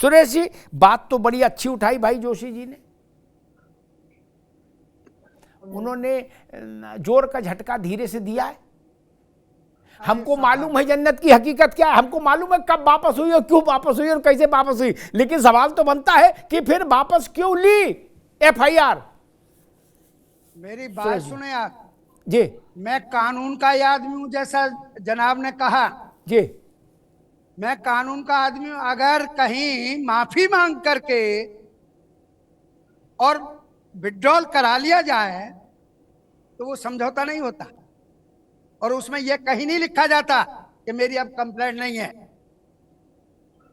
सुरेश जी, बात तो बड़ी अच्छी उठाई भाई जोशी जी ने। उन्होंने जोर का झटका धीरे से दिया है। हमको मालूम है जन्नत की हकीकत क्या है, हमको मालूम है कब वापस हुई और क्यों वापस हुई और कैसे वापस हुई, लेकिन सवाल तो बनता है कि फिर वापस क्यों ली एफआईआर। मेरी बात सुने आप जी। मैं कानून का आदमी हूं, जैसा जनाब ने कहा जी। मैं कानून का आदमी हूं। अगर कहीं माफी मांग करके और विड्रॉल करा लिया जाए तो वो समझौता नहीं होता, और उसमें यह कहीं नहीं लिखा जाता कि मेरी अब कंप्लेंट नहीं है।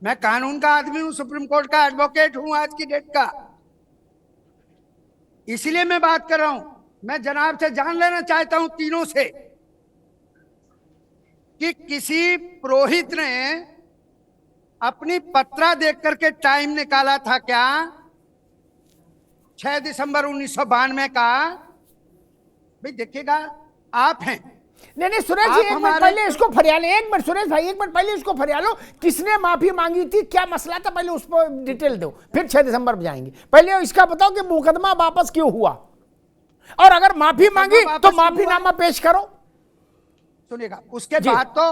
मैं कानून का आदमी हूं, सुप्रीम कोर्ट का एडवोकेट हूं आज की डेट का, इसलिए मैं बात कर रहा हूं। मैं जनाब से जान लेना चाहता हूं तीनों से कि किसी पुरोहित ने अपनी पत्रा देख करके टाइम निकाला था क्या 6 दिसंबर 1992 का? भाई देखिएगा, आप हैं। नहीं सुरेश जी, एक मिनट पहले इसको फरियालो, एक मिनट सुरेश भाई, एक मिनट पहले इसको फरियालो। किसने माफी मांगी थी, क्या मसला था, पहले उस पर डिटेल दो, फिर 6 दिसंबर में जाएंगे। पहले इसका बताओ कि मुकदमा वापस क्यों हुआ, और अगर माफी मांगी तो माफीनामा पेश करो। सुनिएगा, उसके बाद तो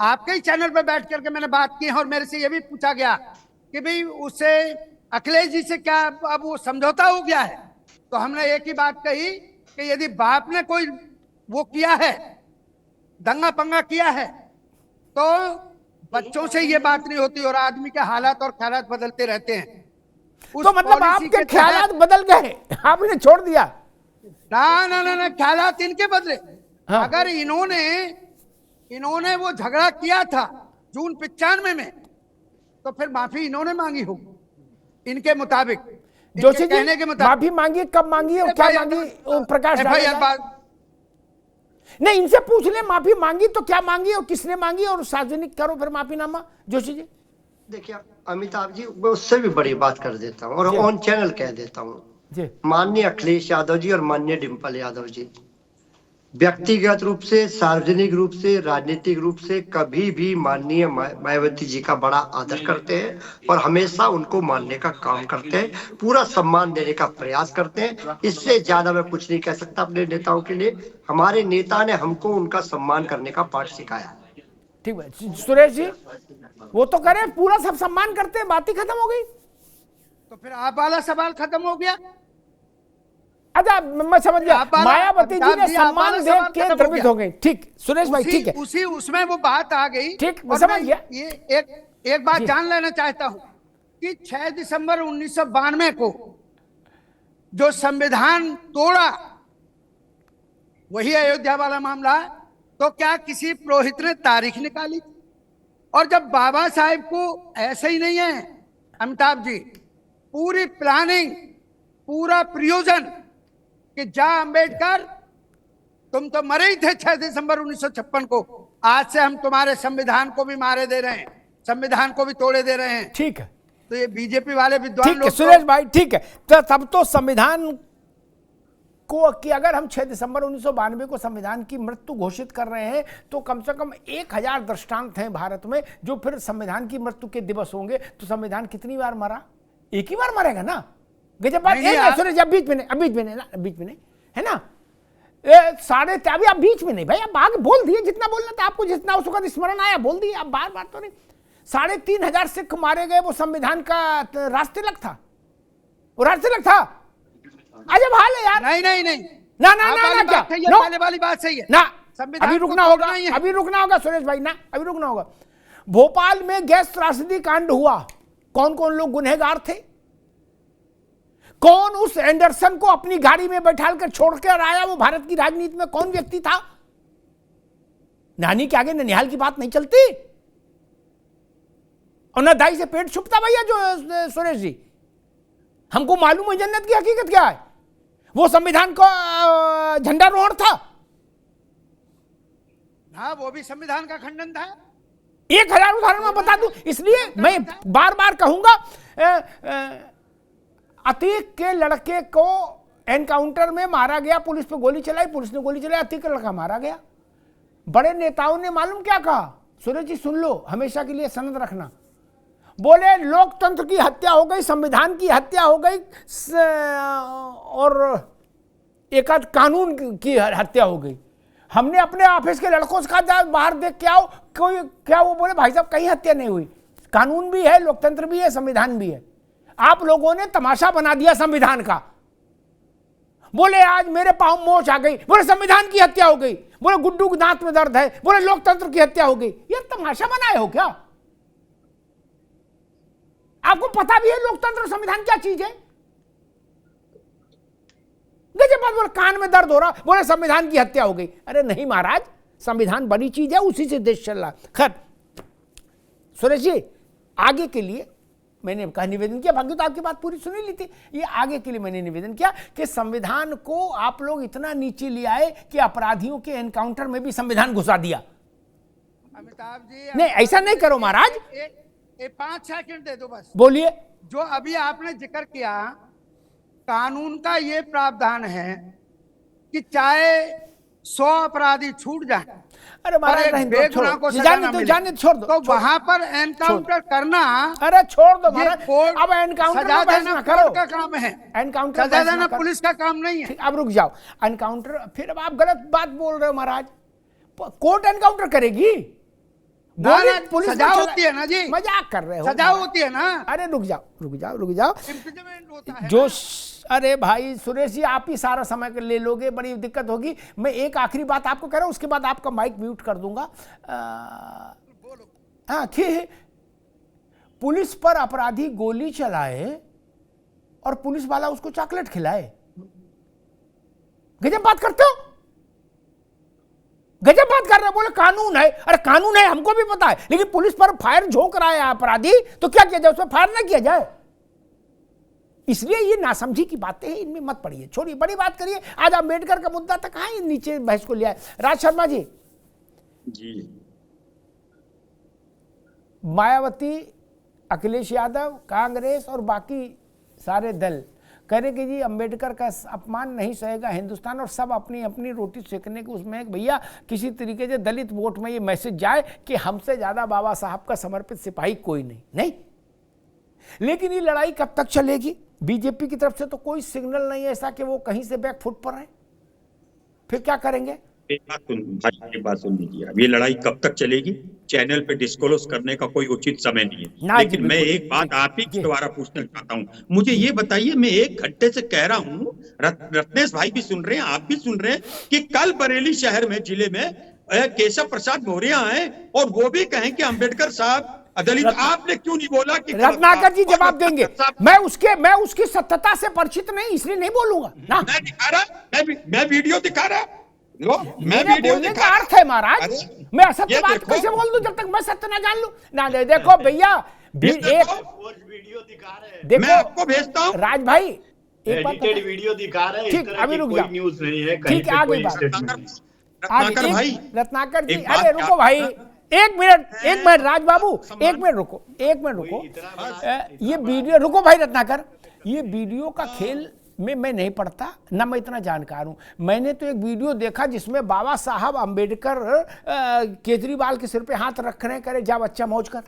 आपके ही चैनल पे बैठ करके मैंने बात की है, और मेरे से यह भी पूछा गया कि भाई उससे अखिलेश जी से क्या अब वो समझौता हो गया है। तो हमने एक ही बात कही कि यदि बाप ने कोई वो किया है, दंगा पंगा किया है, तो बच्चों से ये बात नहीं होती, और आदमी के हालात और ख्यालात बदलते रहते हैं। तो मतलब आपके ख्यालात बदल गए, आपने छोड़ दिया? ना ना ना ना, ख्यालात इनके बदले। हाँ। अगर इन्होंने वो झगड़ा किया था जून 95 में, तो फिर माफी इन्होंने मांगी होगी इनके मुताबिक, जोशी जी कहने के मुताबिक। माफी मांगी, कब मांगी और क्या मांगी? प्रकाश नहीं, इनसे पूछ ले, माफी मांगी तो क्या मांगी और किसने मांगी, और सार्वजनिक करो फिर माफीनामा। जोशी जी देखिए अमिताभ जी, मैं उससे भी बड़ी बात कर देता हूँ और ऑन चैनल कह देता हूँ। माननीय अखिलेश यादव जी और माननीय डिम्पल यादव जी व्यक्तिगत रूप से, सार्वजनिक रूप से, राजनीतिक रूप से कभी भी माननीय मायावती जी का बड़ा आदर करते हैं और हमेशा उनको मानने का काम करते हैं, पूरा सम्मान देने का प्रयास करते हैं। इससे ज्यादा मैं कुछ नहीं कह सकता अपने नेताओं के लिए। हमारे नेता ने हमको उनका सम्मान करने का पाठ सिखाया। ठीक है सुरेश जी, वो तो करे, पूरा सब सम्मान करते हैं, बात ही खत्म हो गई। तो फिर आप वाला सवाल खत्म हो गया। अच्छा मैं समझ गया, मायावती जी ने सम्मान देख के द्रवित हो गए। ठीक सुरेश भाई, ठीक है, उसमें वो बात आ गई। ठीक, मैं समझ गया। ये एक बात जान लेना चाहता हूं कि 6 दिसंबर 1992 को जो संविधान तोड़ा वही अयोध्या वाला मामला। तो क्या किसी पुरोहित ने तारीख निकाली? और जब बाबा साहेब को ऐसे ही नहीं है अमिताभ जी, पूरी प्लानिंग, पूरा प्रयोजन कि जा अंबेडकर तुम तो मरे ही थे 6 दिसंबर 1956 को, आज से हम तुम्हारे संविधान को भी मारे दे रहे हैं, संविधान को भी तोड़े दे रहे हैं। ठीक है, तो ये बीजेपी वाले विद्वान लोग, सुरेश भाई ठीक है, तो तब तो संविधान को कि अगर हम 6 दिसंबर 1992 को संविधान की मृत्यु घोषित कर रहे हैं तो कम से कम 1000 दृष्टांत हैं भारत में जो फिर संविधान की मृत्यु के दिवस होंगे। तो संविधान कितनी बार मरा? एक ही बार मरेगा ना। गजब बात है सुरेश, अब बीच में नहीं, बीच में नहीं है ना, 3.5 अभी आप बीच में नहीं भाई, आप आगे बोल दिए जितना बोलना था आपको, जितना उस वक्त स्मरण आया बोल दिए, आप बार बार तो नहीं। 3,500 सिख मारे गए, वो संविधान का राजतिलक था, वो राजतिलक था। अजब हाल है यार। नहीं ना क्या वाली बात सही है ना, अभी रुकना होगा सुरेश भाई ना, अभी रुकना होगा। भोपाल में गैस त्रासदी कांड हुआ, कौन कौन लोग गुनहगार थे? कौन उस एंडरसन को अपनी गाड़ी में बैठाकर छोड़कर आया? वो भारत की राजनीति में कौन व्यक्ति था? नानी के आगे ननिहाल की बात नहीं चलती, और न दाई से पेट छुपता भैया। जो सुरेश जी, हमको मालूम है जन्नत की हकीकत क्या है। वो संविधान का झंडारोहण था ना, वो भी संविधान का खंडन था। 1000 उदाहरण मैं बता दूं, इसलिए मैं बार बार कहूंगा, अतीक के लड़के को एनकाउंटर में मारा गया, पुलिस पे गोली चलाई, पुलिस ने गोली चलाई, अतीक का लड़का मारा गया। बड़े नेताओं ने मालूम क्या कहा? सुरेश जी सुन लो, हमेशा के लिए सनद रखना। बोले लोकतंत्र की हत्या हो गई, संविधान की हत्या हो गई, और एक आध कानून की हत्या हो गई। हमने अपने ऑफिस के लड़कों से कहा बाहर देख के आओ, कोई क्या, वो बोले भाई साहब कहीं हत्या नहीं हुई, कानून भी है, लोकतंत्र भी है, संविधान भी है। आप लोगों ने तमाशा बना दिया संविधान का। बोले आज मेरे पांव मोच आ गई, बोले संविधान की हत्या हो गई, बोले गुड्डू के दांत में दर्द है, बोले लोकतंत्र की हत्या हो गई। ये तमाशा बनाए हो क्या? आपको पता भी है लोकतंत्र संविधान क्या चीज है? गजब बात, बोले कान में दर्द हो रहा, बोले संविधान की हत्या हो गई। अरे नहीं महाराज, संविधान बड़ी चीज है, उसी से देश चल रहा। खैर सुरेश जी, आगे के लिए मैंने कहा निवेदन किया, बाकी तो आपकी बात पूरी सुनी ली थी। ये आगे के लिए मैंने निवेदन किया कि संविधान को आप लोग इतना नीचे ले आए कि अपराधियों के एनकाउंटर में भी संविधान घुसा दिया। अमिताभ जी, नहीं ऐसा नहीं करो महाराज। 5 सेकंड दे दो बस। बोलिए। जो अभी आपने जिक्र किया, कानून का ये प्रावधान है कि चाहे 100 अपराधी छूट जाए, अरे महाराज बेगुनाह को जाने छोड़ दो, तो वहां पर एनकाउंटर करना, अरे छोड़ दो महाराज, अब एनकाउंटर सजा देना कोर्ट का काम है, एनकाउंटर सजा देना पुलिस का काम नहीं है। अब रुक जाओ, एनकाउंटर, फिर अब आप गलत बात बोल रहे हो महाराज। कोर्ट एनकाउंटर करेगी? पुलिस सजा होती है ना जी, मजाक कर रहे हो, सजा होती है ना। अरे रुक जाओ इम्प्रिजनमेंट होता है जो। अरे भाई सुरेश जी, आप ही सारा समय ले लोगे, बड़ी दिक्कत होगी। मैं एक आखिरी बात आपको कह रहा हूं, उसके बाद आपका माइक म्यूट कर दूंगा। हाँ, कि पुलिस पर अपराधी गोली चलाए और पुलिस वाला उसको चॉकलेट खिलाए, गजब बात करते हो, गजब बात कर रहे हो। बोले कानून है, अरे कानून है हमको भी पता है, लेकिन पुलिस पर फायर झोंक रहा है अपराधी, तो क्या किया जाए, उसमें फायर ना किया जाए? इसलिए ये नासमझी की बातें हैं, इनमें मत पड़िए, छोड़िए, बड़ी बात करिए। आज अम्बेडकर का मुद्दा तक कहाँ नीचे बहस को लिया है। राज शर्मा जी, मायावती, अखिलेश यादव, कांग्रेस और बाकी सारे दल कह रहे कि जी अम्बेडकर का अपमान नहीं सहेगा हिंदुस्तान, और सब अपनी अपनी रोटी सेकने के उसमें भैया किसी तरीके से दलित वोट में ये मैसेज जाए कि हमसे ज्यादा बाबा साहब का समर्पित सिपाही कोई नहीं। लेकिन ये लड़ाई कब तक चलेगी? बीजेपी की तरफ से तो कोई सिग्नल नहीं है ऐसा कि वो कहीं से बैक फुट पर है, फिर क्या करेंगे? एक बात सुन लीजिए, अब ये लड़ाई कब तक चलेगी? चैनल पे डिस्क्लोज करने का कोई उचित समय नहीं है, लेकिन मैं एक बात आप ही के द्वारा पूछना चाहता हूँ। मुझे ये बताइए, मैं 1 घंटे से कह रहा हूँ, रत्नेश भाई भी सुन रहे हैं, आप भी सुन रहे हैं, कि कल बरेली शहर में, जिले में केशव प्रसाद मौर्य आए और वो भी कहें कि अम्बेडकर साहब दलित। आपने क्यों नहीं बोला कि रत्नाकर जी जवाब देंगे? मैं उसकी सत्यता से परिचित नहीं, इसलिए नहीं बोलूंगा ना। मैं दिखा रहा, मैं वीडियो दिखा रहा, मैं बोलने का अर्थ है महाराज, मैं असत्य बात कैसे बोल दूं जब तक मैं सत्य ना जान लूं ना। देखो भैया, वीडियो दिखा रहे हैं, मैं आपको भेजता हूं राज भाई, एडिटेड वीडियो दिखा रहे हैं। ठीक, अभी रुक जाओ, न्यूज़ नहीं है, ठीक है, आगे बात। रत्नाकर भाई, रत्नाकर जी, अरे रुको भाई, एक मिनट राज बाबू, एक मिनट रुको। ये वीडियो, रुको भाई रत्नाकर, ये वीडियो का खेल में मैं नहीं पढ़ता ना, मैं इतना जानकार हूं। मैंने तो एक वीडियो देखा जिसमें बाबा साहब अम्बेडकर केजरीवाल के सिर पे हाथ रख रहे हैं, करे जा बच्चा मौज कर,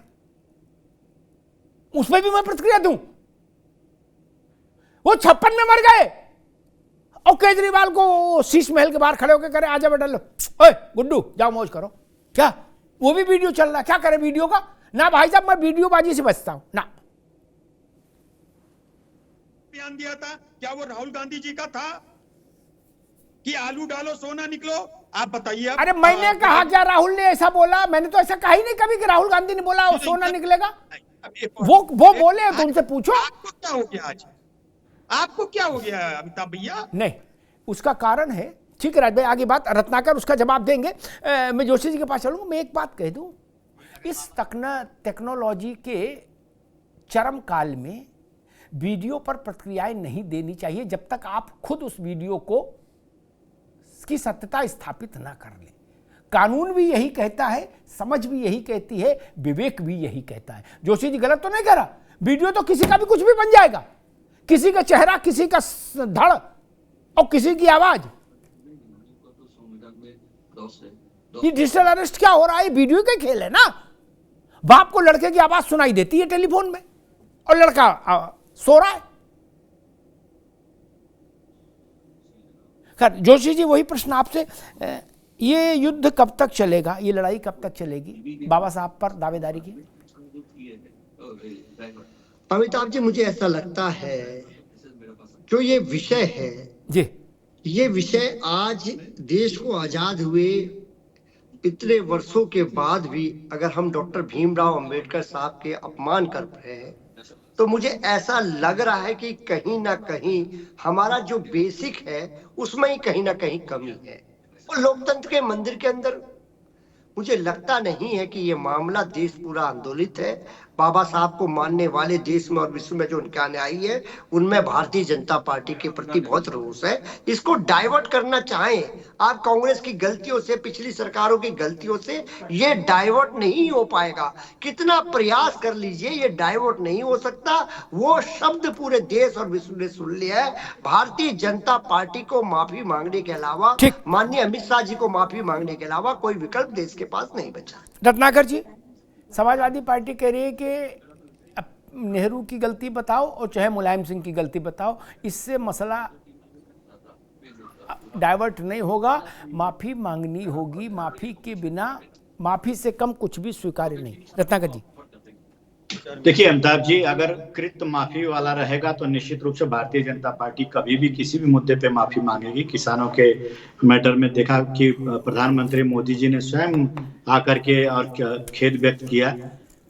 उसमें भी मैं प्रतिक्रिया दूं? वो 56 में मर गए और केजरीवाल को शीश महल के बाहर खड़े होकर करे आजा बेटा लो, ओए गुड्डू जाओ मौज करो, क्या वो भी वीडियो चल रहा है? क्या करे वीडियो का? ना भाई साहब, मैं वीडियो बाजी से बचता हूं ना। बयान दिया था, क्या वो राहुल गांधी जी का था कि आलू डालो सोना निकलो? आप बताइए। अरे मैंने कहा क्या राहुल ने ऐसा बोला? मैंने तो ऐसा कहा ही नहीं कभी कि राहुल गांधी ने बोला सोना निकलेगा। वो बोले तो उनसे पूछो। आपको क्या हो गया आज? आपको क्या हो गया अमिताभ भैया? नहीं, उसका कारण है, ठीक है राज भाई, आगे बात रत्नाकर उसका जवाब देंगे। मैं जोशी जी के पास चलूंगा। मैं एक बात कह दूं, इस टेक्नोलॉजी के चरम काल में वीडियो पर प्रतिक्रियाएं नहीं देनी चाहिए जब तक आप खुद उस वीडियो को की सत्यता स्थापित ना कर लें। कानून भी यही कहता है, समझ भी यही कहती है, विवेक भी यही कहता है। जोशी जी गलत तो नहीं कह रहा, वीडियो तो किसी का भी कुछ भी बन जाएगा, किसी का चेहरा, किसी का धड़ और किसी की आवाज। ये डिजिटल अरेस्ट क्या हो रहा है? वीडियो का खेल है ना। बाप को लड़के की आवाज सुनाई देती है टेलीफोन में और लड़का सो रहा है। खैर जोशी जी, वही प्रश्न आपसे, ये युद्ध कब तक चलेगा, ये लड़ाई कब तक चलेगी बाबा साहब पर दावेदारी की? अमिताभ जी, मुझे ऐसा लगता है जो ये विषय है जी, ये विषय आज देश को आजाद हुए इतने वर्षों के बाद भी अगर हम डॉक्टर भीमराव अंबेडकर साहब के अपमान कर रहे हैं, तो मुझे ऐसा लग रहा है कि कहीं ना कहीं हमारा जो बेसिक है उसमें ही कहीं ना कहीं कमी है। और लोकतंत्र के मंदिर के अंदर मुझे लगता नहीं है कि ये मामला देश पूरा आंदोलित है। बाबा साहब को मानने वाले देश में और विश्व में जो उनके अनुयायी है, उनमें भारतीय जनता पार्टी के प्रति बहुत रोष है। इसको डाइवर्ट करना चाहें आप कांग्रेस की गलतियों से, पिछली सरकारों की गलतियों से, ये डाइवर्ट नहीं हो पाएगा। कितना प्रयास कर लीजिए, ये डाइवर्ट नहीं हो सकता। वो शब्द पूरे देश और विश्व ने सुन लिया है। भारतीय जनता पार्टी को माफी मांगने के अलावा, माननीय अमित शाह जी को माफी मांगने के अलावा कोई विकल्प देश के पास नहीं बचा। रत्नाकर जी, समाजवादी पार्टी कह रही है कि नेहरू की गलती बताओ और चाहे मुलायम सिंह की गलती बताओ, इससे मसला डाइवर्ट नहीं होगा, माफी मांगनी होगी। माफी के बिना, माफी से कम कुछ भी स्वीकार्य नहीं। रत्नाकर जी, देखिए अमिताभ जी, अगर कृत माफी वाला रहेगा तो निश्चित रूप से भारतीय जनता पार्टी कभी भी किसी भी मुद्दे पे माफी मांगेगी। किसानों के मैटर में देखा कि प्रधानमंत्री मोदी जी ने स्वयं आकर के और खेद व्यक्त किया।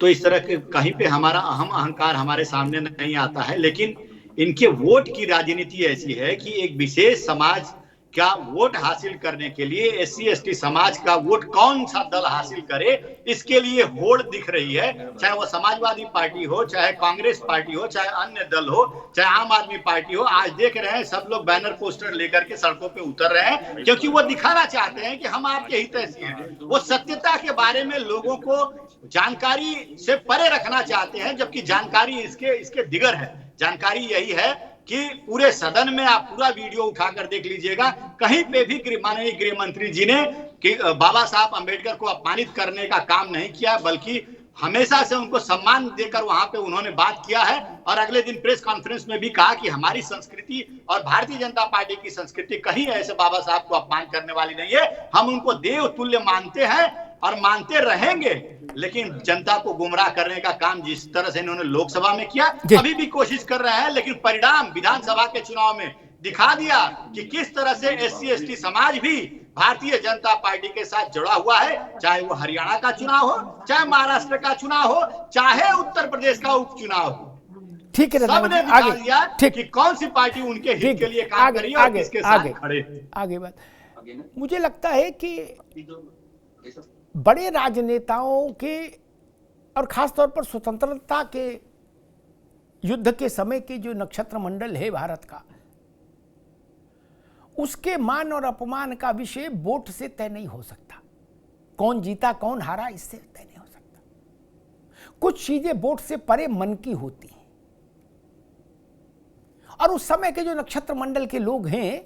तो इस तरह के कहीं पे हमारा अहम अहंकार हमारे सामने नहीं आता है, लेकिन इनके वोट की राजनीति ऐसी है कि एक विशेष समाज का वोट हासिल करने के लिए एससी एसटी समाज का वोट कौन सा दल हासिल करे, इसके लिए होड़ दिख रही है। चाहे वो समाजवादी पार्टी हो, चाहे कांग्रेस पार्टी हो, चाहे अन्य दल हो, चाहे आम आदमी पार्टी हो। आज देख रहे हैं सब लोग बैनर पोस्टर लेकर के सड़कों पे उतर रहे हैं, क्योंकि वो दिखाना चाहते हैं कि हम आपके हित ऐसी हैं। वो सत्यता के बारे में लोगों को जानकारी से परे रखना चाहते हैं, जबकि जानकारी इसके दिगर है। जानकारी यही है कि पूरे सदन में आप पूरा वीडियो उठाकर देख लीजिएगा, कहीं पे भी माननीय गृह मंत्री जी ने कि बाबा साहब अंबेडकर को अपमानित करने का काम नहीं किया, बल्कि हमेशा से उनको सम्मान देकर वहां पे उन्होंने बात किया है। और अगले दिन प्रेस कॉन्फ्रेंस में भी कहा कि हमारी संस्कृति और भारतीय जनता पार्टी की संस्कृति कहीं ऐसे बाबा साहब को अपमान करने वाली नहीं है। हम उनको देव तुल्य मानते हैं और मानते रहेंगे, लेकिन जनता को गुमराह करने का काम जिस तरह से इन्होंने लोकसभा में किया, अभी भी कोशिश कर रहे हैं। लेकिन परिणाम विधानसभा के चुनाव में दिखा दिया कि किस तरह से एससी एसटी समाज भी भारतीय जनता पार्टी के साथ जुड़ा हुआ है। चाहे वो हरियाणा का चुनाव हो, चाहे महाराष्ट्र का चुनाव हो, चाहे उत्तर प्रदेश का उपचुनाव हो। ठीक है, सबने दिखा दिया कि कौन सी पार्टी उनके हित के लिए काम करी और किसके साथ खड़े। आगे बात, मुझे लगता है कि बड़े राजनेताओं के और खासतौर पर स्वतंत्रता के युद्ध के समय के जो नक्षत्र मंडल है भारत का, उसके मान और अपमान का विषय वोट से तय नहीं हो सकता। कौन जीता कौन हारा इससे तय नहीं हो सकता। कुछ चीजें वोट से परे मन की होती हैं। और उस समय के जो नक्षत्र मंडल के लोग हैं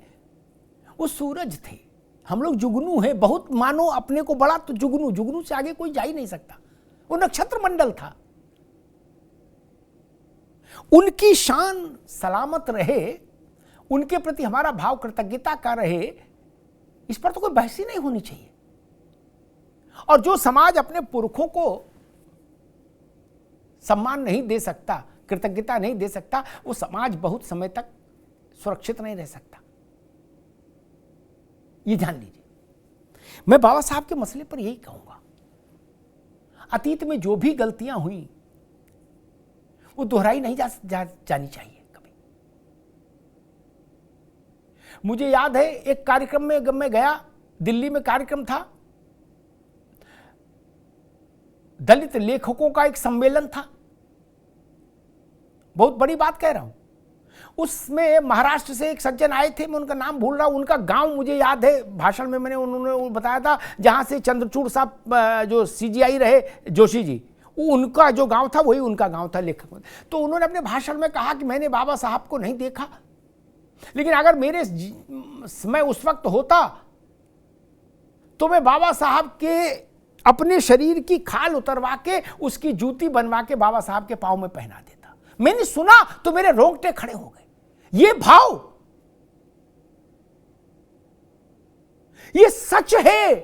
वो सूरज थे। हम लोग जुगनू हैं, बहुत मानो अपने को बड़ा तो जुगनू, जुगनू से आगे कोई जा ही नहीं सकता। वो नक्षत्र मंडल था। उनकी शान सलामत रहे, उनके प्रति हमारा भाव कृतज्ञता का रहे, इस पर तो कोई बहस ही नहीं होनी चाहिए। और जो समाज अपने पुरखों को सम्मान नहीं दे सकता, कृतज्ञता नहीं दे सकता, वो समाज बहुत समय तक सुरक्षित नहीं रह सकता। ये जान लीजिए। मैं बाबा साहब के मसले पर यही कहूंगा, अतीत में जो भी गलतियां हुई वो दोहराई नहीं जानी चाहिए कभी। मुझे याद है एक कार्यक्रम में मैं गया, दिल्ली में कार्यक्रम था, दलित लेखकों का एक सम्मेलन था। बहुत बड़ी बात कह रहा हूं। उसमें महाराष्ट्र से एक सज्जन आए थे, मैं उनका नाम भूल रहा हूं। उनका गांव मुझे याद है, भाषण में उन्होंने बताया था, जहां से चंद्रचूड़ साहब जो सीजीआई रहे, जोशी जी, उनका जो गांव था वही उनका गांव था, लेखक। तो उन्होंने अपने भाषण में कहा कि मैंने बाबा साहब को नहीं देखा, लेकिन अगर मेरे समय उस वक्त होता तो मैं बाबा साहब के अपने शरीर की खाल उतरवा के उसकी जूती बनवा के बाबा साहब के पांव में पहना देता। मैंने सुना तो मेरे रोंगटे खड़े हो गए। ये भाव, ये सच है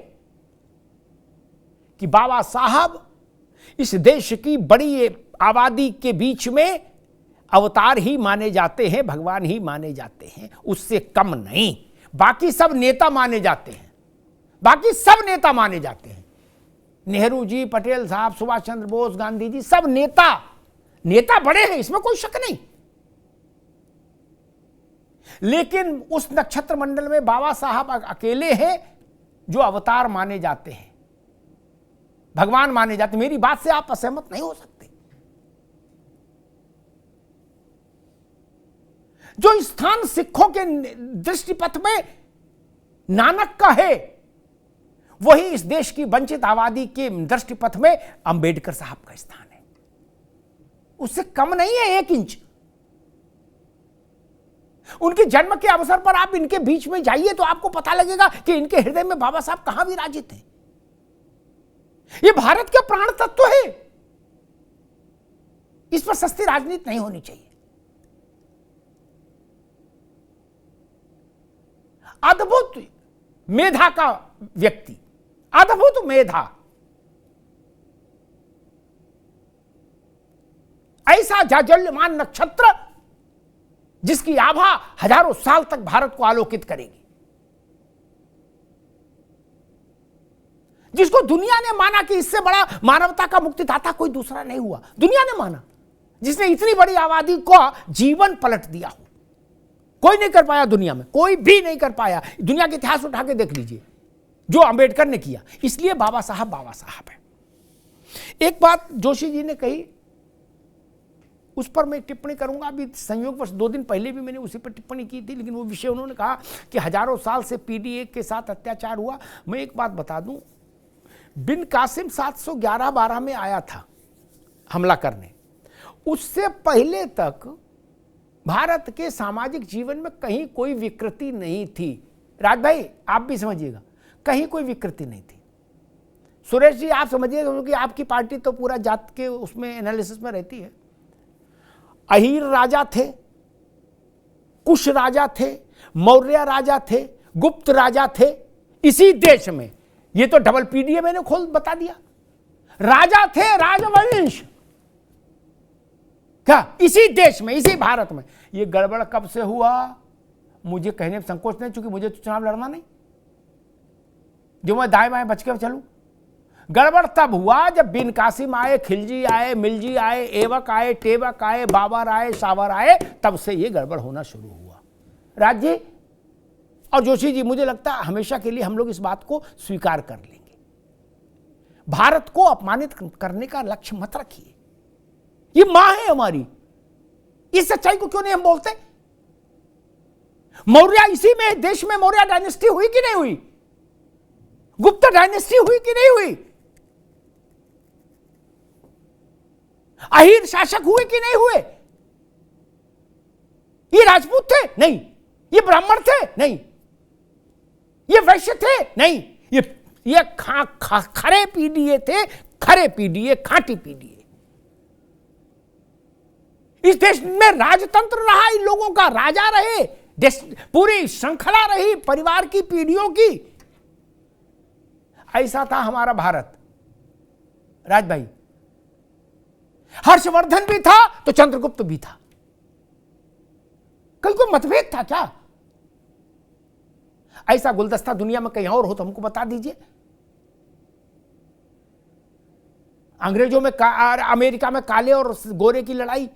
कि बाबा साहब इस देश की बड़ी आबादी के बीच में अवतार ही माने जाते हैं, भगवान ही माने जाते हैं, उससे कम नहीं। बाकी सब नेता माने जाते हैं, बाकी सब नेता माने जाते हैं। नेहरू जी, पटेल साहब, सुभाष चंद्र बोस, गांधी जी, सब नेता, नेता बड़े हैं, इसमें कोई शक नहीं। लेकिन उस नक्षत्र मंडल में बाबा साहब अकेले हैं जो अवतार माने जाते हैं, भगवान माने जाते। मेरी बात से आप असहमत नहीं हो सकते। जो स्थान सिखों के दृष्टिपथ में नानक का है, वही इस देश की वंचित आबादी के दृष्टिपथ में अंबेडकर साहब का स्थान है। उससे कम नहीं है 1 इंच। उनके जन्म के अवसर पर आप इनके बीच में जाइए तो आपको पता लगेगा कि इनके हृदय में बाबा साहब कहां विराजित हैं। ये भारत के प्राण तत्व है। इस पर सस्ती राजनीति नहीं होनी चाहिए। अद्भुत मेधा का व्यक्ति, अद्भुत मेधा, ऐसा जाज्वल्यमान नक्षत्र जिसकी आभा हजारों साल तक भारत को आलोकित करेगी, जिसको दुनिया ने माना कि इससे बड़ा मानवता का मुक्तिदाता कोई दूसरा नहीं हुआ। दुनिया ने माना, जिसने इतनी बड़ी आबादी को जीवन पलट दिया हो। कोई नहीं कर पाया दुनिया में, कोई भी नहीं कर पाया। दुनिया का इतिहास उठा के देख लीजिए जो अंबेडकर ने किया। इसलिए बाबा साहब है। एक बात जोशी जी ने कही, उस पर मैं टिप्पणी करूंगा। अभी संयोगवश 2 दिन पहले भी मैंने उसी पर टिप्पणी की थी, लेकिन वो विषय उन्होंने कहा कि हजारों साल से पीडीए के साथ अत्याचार हुआ। मैं एक बात बता दूं, बिन कासिम 711-12 में आया था हमला करने। उससे पहले तक भारत के सामाजिक जीवन में कहीं कोई विकृति नहीं थी। राज भाई आप भी समझिएगा, कहीं कोई विकृति नहीं थी। सुरेश जी आप समझिएगा, क्योंकि आपकी पार्टी तो पूरा जात के उसमें एनालिसिस में रहती है। अहीर राजा थे, कुश राजा थे, मौर्य राजा थे, गुप्त राजा थे इसी देश में। ये तो डबल पीडीए मैंने खोल बता दिया। राजा थे, राजवंश, क्या इसी देश में, इसी भारत में। ये गड़बड़ कब से हुआ मुझे कहने में संकोच नहीं, क्योंकि मुझे तो चुनाव लड़ना नहीं जो मैं दाएं बाएं बच के चलूं। गड़बड़ तब हुआ जब बिन कासिम आए, खिलजी आए, मिलजी आए, एवक आए, टेवक आए, बाबर आए, सावर आए, तब से ये गड़बड़ होना शुरू हुआ। राज जी और जोशी जी, मुझे लगता है हमेशा के लिए हम लोग इस बात को स्वीकार कर लेंगे। भारत को अपमानित करने का लक्ष्य मत रखिए। ये मां है हमारी, इस सच्चाई को क्यों नहीं हम बोलते? मौर्य, इसी में देश में मौर्य डायनेस्टी हुई कि नहीं हुई? गुप्त डायनेस्टी हुई कि नहीं हुई? अहीर शासक हुए कि नहीं हुए? ये राजपूत थे? नहीं। ये ब्राह्मण थे? नहीं। ये वैश्य थे? नहीं। ये खरे पीडीए थे, खरे पीडीए, खांटी पीडीए। इस देश में राजतंत्र रहा, इन लोगों का राजा रहे, पूरी श्रृंखला रही परिवार की, पीढ़ियों की। ऐसा था हमारा भारत। राज भाई, हर्षवर्धन भी था तो चंद्रगुप्त भी था। कहीं कोई मतभेद था क्या? ऐसा गुलदस्ता दुनिया में कहीं और हो तो हमको बता दीजिए। अंग्रेजों में अमेरिका में काले और गोरे की लड़ाई,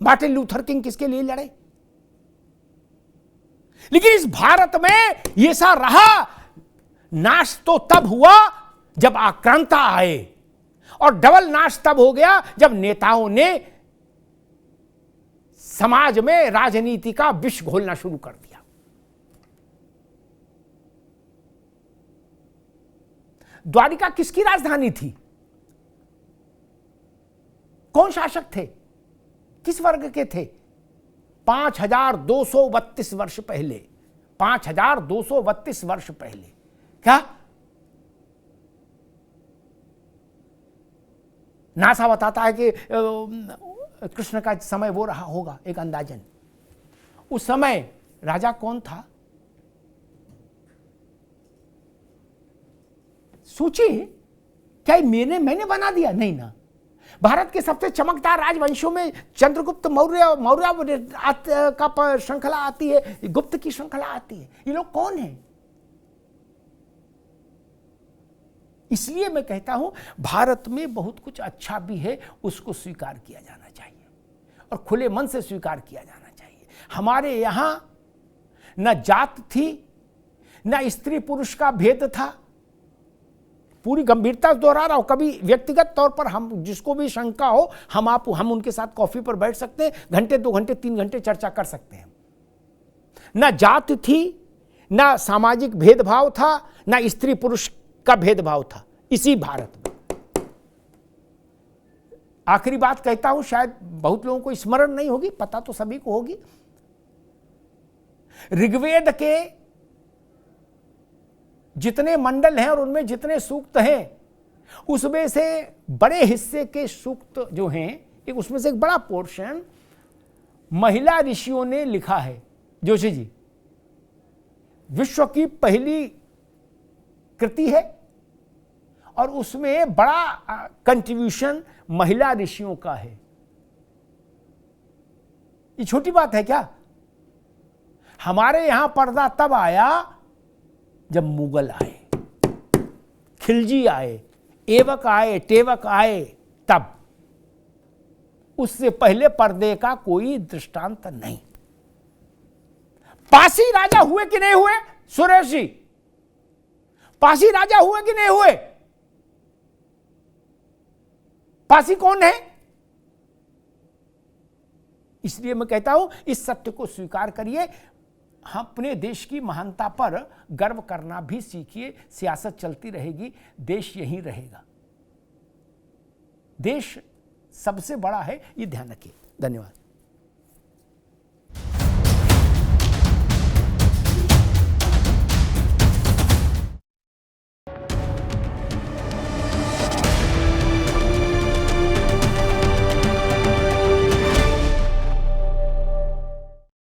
मार्टिन लूथर किंग किसके लिए लड़े? लेकिन इस भारत में ये सा रहा। नाश तो तब हुआ जब आक्रांता आए, और डबल नाश तब हो गया जब नेताओं ने समाज में राजनीति का विष घोलना शुरू कर दिया। द्वारिका किसकी राजधानी थी? कौन शासक थे? किस वर्ग के थे? 5232 वर्ष पहले 5232 वर्ष पहले। क्या नासा बताता है कि कृष्ण का समय वो रहा होगा एक अंदाजन। उस समय राजा कौन था? सोचिए, क्या मैंने बना दिया? नहीं ना। भारत के सबसे चमकदार राजवंशों में चंद्रगुप्त मौर्य का श्रृंखला आती है, गुप्त की श्रृंखला आती है। ये लोग कौन हैं? इसलिए मैं कहता हूं भारत में बहुत कुछ अच्छा भी है, उसको स्वीकार किया जाना चाहिए और खुले मन से स्वीकार किया जाना चाहिए। हमारे यहां न जात थी, न स्त्री पुरुष का भेद था। पूरी गंभीरता से दोहरा रहा हूं, कभी व्यक्तिगत तौर पर हम जिसको भी शंका हो, हम उनके साथ कॉफी पर बैठ सकते हैं, घंटे 2 घंटे 3 घंटे चर्चा कर सकते हैं। न जात थी, न सामाजिक भेदभाव था, न स्त्री पुरुष का भेदभाव था इसी भारत में। आखिरी बात कहता हूं, शायद बहुत लोगों को स्मरण नहीं होगी, पता तो सभी को होगी। ऋग्वेद के जितने मंडल हैं और उनमें जितने सूक्त हैं, उसमें से बड़े हिस्से के सूक्त जो हैं, एक उसमें से एक बड़ा पोर्शन महिला ऋषियों ने लिखा है। जोशी जी, विश्व की पहली कृति है और उसमें बड़ा कंट्रीब्यूशन महिला ऋषियों का है। ये छोटी बात है क्या? हमारे यहां पर्दा तब आया जब मुगल आए, खिलजी आए, एवक आए, टेवक आए, तब। उससे पहले पर्दे का कोई दृष्टांत नहीं। पासी राजा हुए कि नहीं हुए? सुरेश जी, पासी राजा हुए कि नहीं हुए? पासी कौन है? इसलिए मैं कहता हूं इस सत्य को स्वीकार करिए। हम अपने देश की महानता पर गर्व करना भी सीखिए। सियासत चलती रहेगी, देश यहीं रहेगा। देश सबसे बड़ा है, ये ध्यान रखिए। धन्यवाद।